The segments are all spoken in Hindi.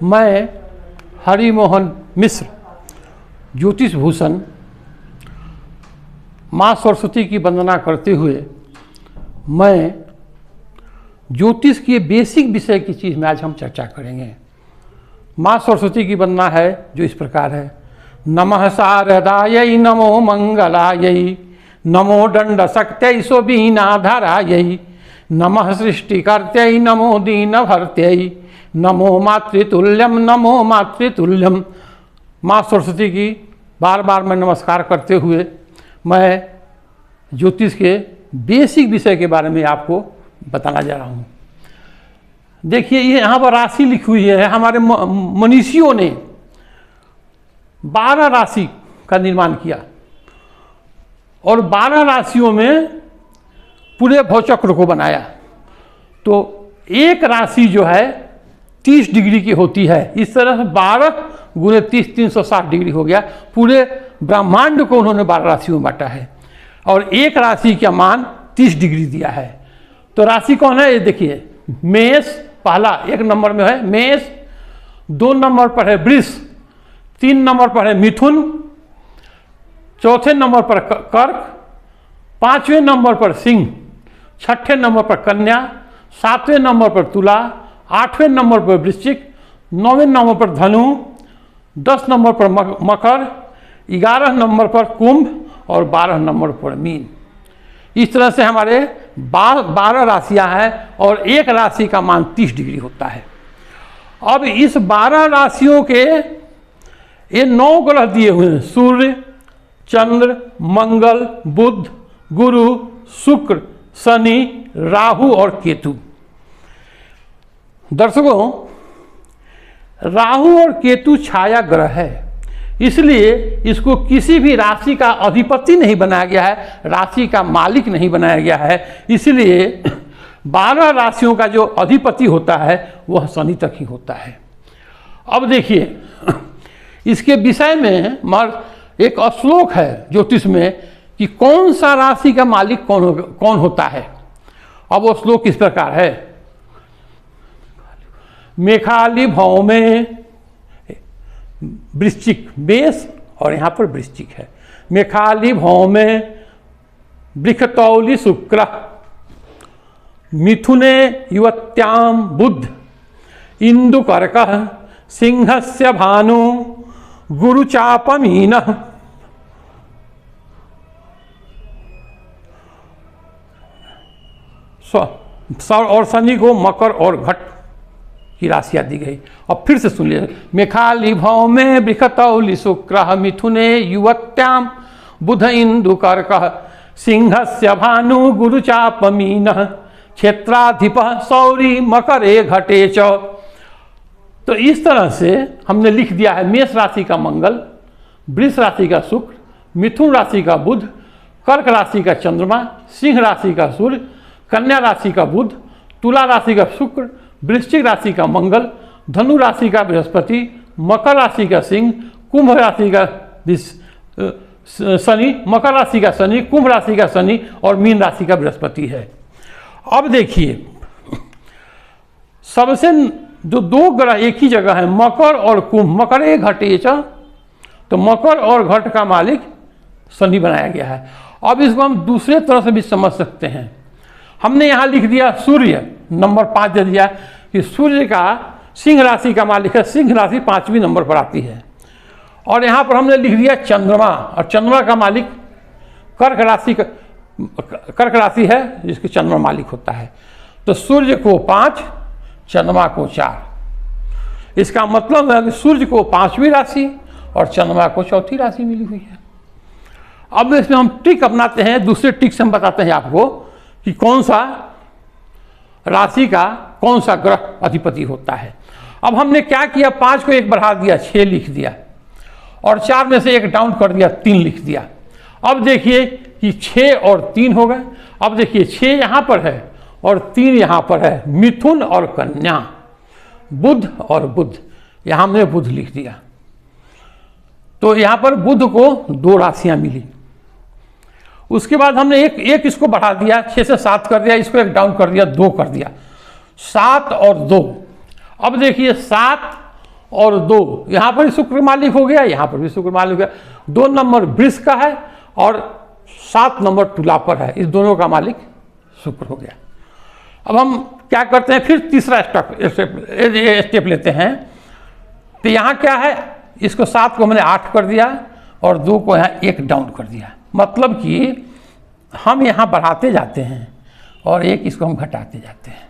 मैं हरिमोहन मिश्र ज्योतिष भूषण माँ सरस्वती की वंदना करते हुए मैं ज्योतिष के बेसिक विषय की चीज़ में आज हम चर्चा करेंगे। माँ सरस्वती की वंदना है जो इस प्रकार है। नमः शारदायै नमो मंगलायै नमो दंड शक्त्यै शोभीनाधरायै नमः सृष्टिकर्त्यै नमो दीनभर्त्यै नमो मातृतुल्यम। माँ सरस्वती की बार बार मैं नमस्कार करते हुए मैं ज्योतिष के बेसिक विषय के बारे में आपको बताना जा रहा हूँ। देखिए ये यहाँ पर राशि लिखी हुई है। हमारे मनीषियों ने 12 राशि का निर्माण किया और 12 राशियों में पूरे भवचक्र को बनाया। तो एक राशि जो है 30 डिग्री की होती है। इस तरह से 12 गुणे 30 360 डिग्री हो गया। पूरे ब्रह्मांड को उन्होंने 12 राशियों में बांटा है और एक राशि का मान 30 डिग्री दिया है। तो राशि कौन है ये देखिए। मेष पहला 1 नंबर में है मेष, 2 नंबर पर है वृष, 3 नंबर पर है मिथुन, 4थे नंबर पर कर्क, 5वें नंबर पर सिंह, 6ठे नंबर पर कन्या, 7वें नंबर पर तुला, 8वें नंबर पर वृश्चिक, 9वें नंबर पर धनु, 10 नंबर पर मकर, 11 नंबर पर कुंभ और 12 नंबर पर मीन। इस तरह से हमारे 12 राशियां हैं और एक राशि का मान 30 डिग्री होता है। अब इस 12 राशियों के ये 9 ग्रह दिए हुए हैं। सूर्य, चंद्र, मंगल, बुध, गुरु, शुक्र, शनि, राहु और केतु। दर्शकों, राहु और केतु छाया ग्रह है, इसलिए इसको किसी भी राशि का अधिपति नहीं बनाया गया है, राशि का मालिक नहीं बनाया गया है। इसलिए 12 राशियों का जो अधिपति होता है वह शनि तक ही होता है। अब देखिए इसके विषय में एक श्लोक है ज्योतिष में कि कौन सा राशि का मालिक कौन होता है। अब वो श्लोक इस प्रकार है। मेखाली भाव में वृश्चिक मेष और यहाँ पर वृश्चिक है। मेखाली भाव में वृषतौली शुक्र, मिथुने युवत्याम बुध, इंदुकर्क, सिंहस्य भानु, गुरुचापमीन। और शनि को मकर और घट की राशियां दी गई। अब फिर से सुन लीजिए। मेखाली भाव में वृषतौली शुक्र, मिथुने युवत्याम बुध, इंदुकर्क, सिंहस्य भानु, गुरुचापमीन, क्षेत्राधिप सौरी मकरे घटे च। तो इस तरह से हमने लिख दिया है। मेष राशि का मंगल, वृष राशि का शुक्र, मिथुन राशि का बुध, कर्क राशि का चंद्रमा, सिंह राशि का सूर्य, कन्या राशि का बुध, तुला राशि का शुक्र, वृश्चिक राशि का मंगल, धनु राशि का बृहस्पति, मकर राशि का सिंह, कुंभ राशि का शनि, मकर राशि का शनि, कुंभ राशि का शनि और मीन राशि का बृहस्पति है। अब देखिए सबसे जो 2 ग्रह एक ही जगह है, मकर और कुंभ, मकर एक घटे च, तो मकर और घट का मालिक शनि बनाया गया है। अब इसको हम दूसरे तरह से भी समझ सकते हैं। हमने यहाँ लिख दिया सूर्य, नंबर 5 दे दिया कि सूर्य का सिंह राशि का मालिक है, सिंह राशि 5वें नंबर पर आती है। और यहाँ पर हमने लिख दिया चंद्रमा, और चंद्रमा का मालिक कर्क राशि है जिसके चंद्रमा मालिक होता है। तो सूर्य को 5, चंद्रमा को 4। इसका मतलब है कि सूर्य को 5वीं राशि और चंद्रमा को 4थी राशि मिली हुई है। अब इसमें हम ट्रिक अपनाते हैं। दूसरे ट्रिक से हम बताते हैं आपको कि कौन सा राशि का कौन सा ग्रह अधिपति होता है। अब हमने क्या किया, 5 को 1 बढ़ा दिया, 6 लिख दिया, और 4 में से 1 डाउन कर दिया, 3 लिख दिया। अब देखिए कि 6 और 3 हो गए। अब देखिए 6 यहाँ पर है और 3 यहाँ पर है, मिथुन और कन्या, बुध और बुध। यहाँ हमने बुध लिख दिया। तो यहाँ पर बुध को 2 राशियाँ मिली। उसके बाद हमने एक इसको बढ़ा दिया, 6 से 7 कर दिया, इसको 1 डाउन कर दिया, 2 कर दिया, 7 और 2। अब देखिए 7 और 2 यहाँ पर भी शुक्र मालिक हो गया, यहाँ पर भी शुक्र मालिक हो गया। 2 नंबर वृष का है और 7 नंबर तुला पर है, इस दोनों का मालिक शुक्र हो गया। अब हम क्या करते हैं, फिर तीसरा स्टेप लेते हैं। तो यहाँ क्या है, इसको 7 को हमने 8 कर दिया और 2 को यहाँ 1 डाउन कर दिया। मतलब कि हम यहाँ बढ़ाते जाते हैं और 1 इसको हम घटाते जाते हैं।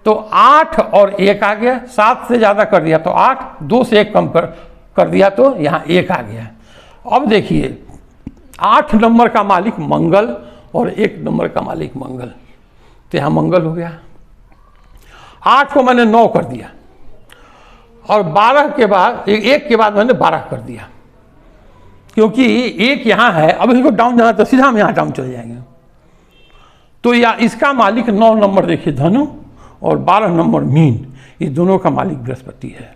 तो 8 और 1 आ गया, 7 से ज़्यादा कर दिया तो 8, 2 से 1 कम कर दिया तो यहाँ 1 आ गया। अब देखिए 8 नंबर का मालिक मंगल और 1 नंबर का मालिक मंगल, तो यहाँ मंगल हो गया। 8 को मैंने 9 कर दिया और 12 के बाद 1 के बाद मैंने 12 कर दिया, क्योंकि 1 यहाँ है। अब इसको डाउन जाना तो सीधा हम यहाँ डाउन चले जाएंगे। तो या इसका मालिक 9 नंबर देखिए धनु और 12 नंबर मीन, ये दोनों का मालिक बृहस्पति है।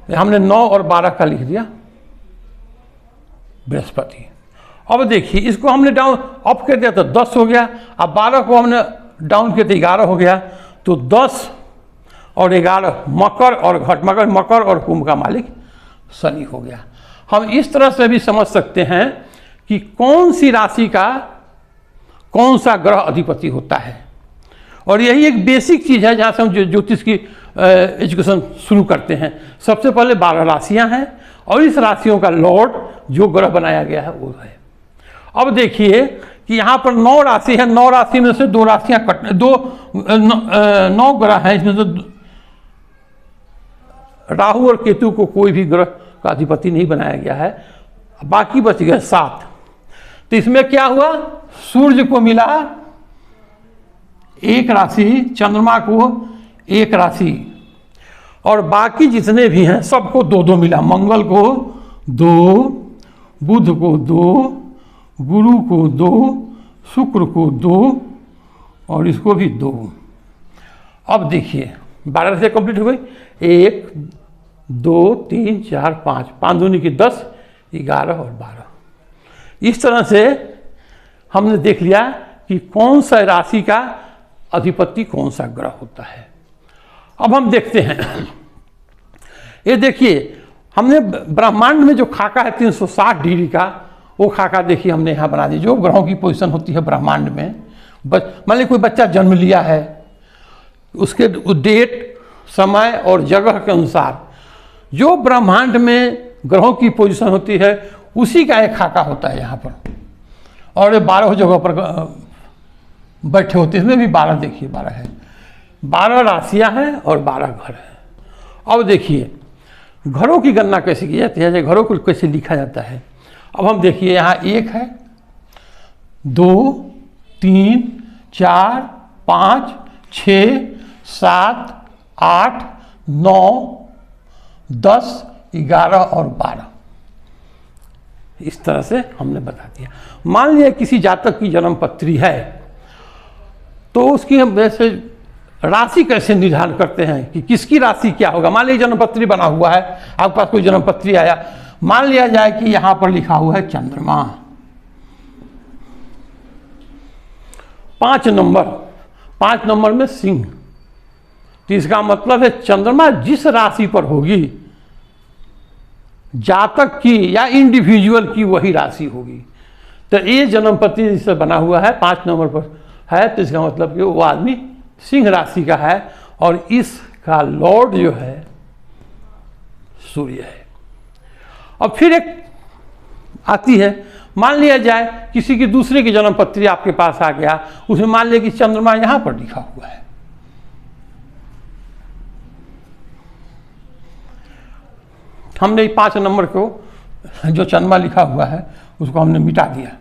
हमने 9 और 12 का लिख दिया बृहस्पति। अब देखिए इसको हमने डाउन अप कर दिया तो 10 हो गया। अब 12 को हमने डाउन किया तो 11 हो गया। तो 10 और 11 मकर और घट, मकर और कुंभ का मालिक शनि हो गया। हम इस तरह से भी समझ सकते हैं कि कौन सी राशि का कौन सा ग्रह अधिपति होता है। और यही एक बेसिक चीज़ है जहाँ से हम ज्योतिष की एजुकेशन शुरू करते हैं। सबसे पहले 12 राशियाँ हैं और इस राशियों का लॉर्ड जो ग्रह बनाया गया है वो है। अब देखिए कि यहाँ पर 9 राशि है, 9 राशि में से 2 राशियाँ 9 ग्रह हैं, इसमें से राहु और केतु को कोई भी ग्रह का अधिपति नहीं बनाया गया है, बाकी बच गए 7। तो इसमें क्या हुआ, सूर्य को मिला 1 राशि, चंद्रमा को 1 राशि और बाकी जितने भी हैं सबको 2-2 मिला। मंगल को 2, बुध को 2, गुरु को 2, शुक्र को 2 और इसको भी 2। अब देखिए 12 से कंप्लीट हो गई। 1 2 3 4 5, 5 दूनी की 10, 11 और 12। इस तरह से हमने देख लिया कि कौन सा राशि का अधिपति कौन सा ग्रह होता है। अब हम देखते हैं, ये देखिए हमने ब्रह्मांड में जो खाका है 360 डिग्री का, वो खाका देखिए हमने यहाँ बना दी। जो ग्रहों की पोजीशन होती है ब्रह्मांड में, मान लीजिए कोई बच्चा जन्म लिया है, उसके डेट, समय और जगह के अनुसार जो ब्रह्मांड में ग्रहों की पोजीशन होती है उसी का एक खाका होता है यहाँ पर। और ये 12 जगह पर बैठे होते हैं, इसमें भी 12 देखिए 12 है, 12 राशियाँ हैं और 12 घर हैं। अब देखिए घरों की गणना कैसे की जाती है, घरों को कैसे लिखा जाता है। अब हम देखिए यहाँ 1 है, 2 3 4 5 6 7 8 9 10 11 और 12, इस तरह से हमने बता दिया। मान लिया किसी जातक की जन्म पत्री है तो उसकी हम वैसे राशि कैसे निर्धारण करते हैं कि किसकी राशि क्या होगा। मान लीजिए जन्म पत्री बना हुआ है, आपके पास कोई जन्म पत्री आया, मान लिया जाए कि यहां पर लिखा हुआ है चंद्रमा 5 नंबर में सिंह, तो इसका मतलब है चंद्रमा जिस राशि पर होगी जातक की या इंडिविजुअल की वही राशि होगी। तो ये जन्म पत्री जिससे बना हुआ है 5 नंबर पर है, तो इसका मतलब कि वो आदमी सिंह राशि का है और इसका लॉर्ड जो है सूर्य है। अब फिर एक आती है, मान लिया जाए किसी की दूसरे की जन्म पत्री आपके पास आ गया, उसमें मान लिया कि चंद्रमा यहां पर लिखा हुआ है, हमने 5 नंबर को जो चंद्रमा लिखा हुआ है उसको हमने मिटा दिया।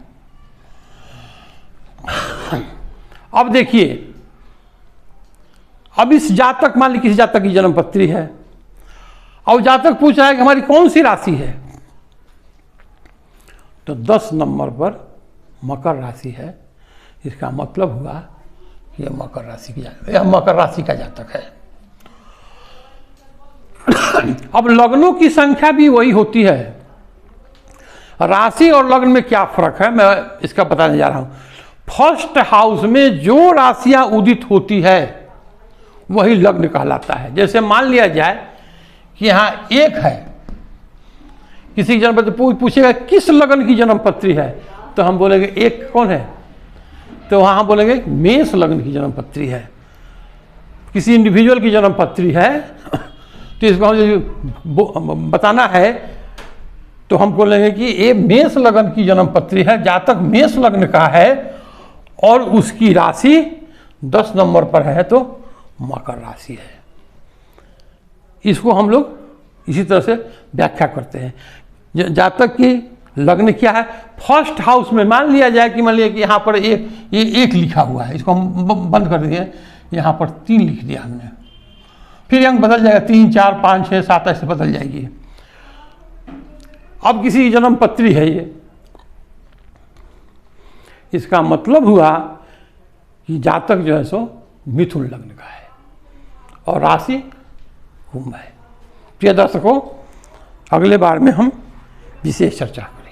अब देखिए, अब इस जातक, मान लीजिए किसी जातक की जन्म पत्री है और जातक पूछ रहा है कि हमारी कौन सी राशि है, तो 10 नंबर पर मकर राशि है, इसका मतलब हुआ कि यह मकर राशि का जातक है। अब लग्नों की संख्या भी वही होती है। राशि और लग्न में क्या फर्क है मैं इसका बताने जा रहा हूं। फर्स्ट हाउस में जो राशियां उदित होती है वही लग्न कहलाता है। जैसे मान लिया जाए कि यहाँ एक है, किसी की जन्म पत्री पूछेगा किस लग्न की जन्म पत्री है, तो हम बोलेंगे एक कौन है, तो वहाँ बोलेंगे मेष लग्न की जन्म पत्री है। किसी इंडिविजुअल की जन्म पत्री है तो इसको हम बताना है तो हम बोलेंगे कि ये मेष लग्न की जन्म पत्री है, जातक मेष लग्न का है और उसकी राशि 10 नंबर पर है तो मकर राशि है। इसको हम लोग इसी तरह से व्याख्या करते हैं। जातक की लग्न क्या है, फर्स्ट हाउस में मान लिया जाए कि मान लिया कि यहाँ पर एक लिखा हुआ है, इसको हम बंद कर दिए, यहाँ पर 3 लिख दिया हमने, फिर अंक बदल जाएगा 3 4 5 6 7 ऐसे बदल जाएगी। अब किसी की जन्म पत्री है ये, इसका मतलब हुआ कि जातक जो है सो मिथुन लग्न का है और राशि कुंभ है। प्रिय दर्शकों, अगले बार में हम विशेष चर्चा करेंगे।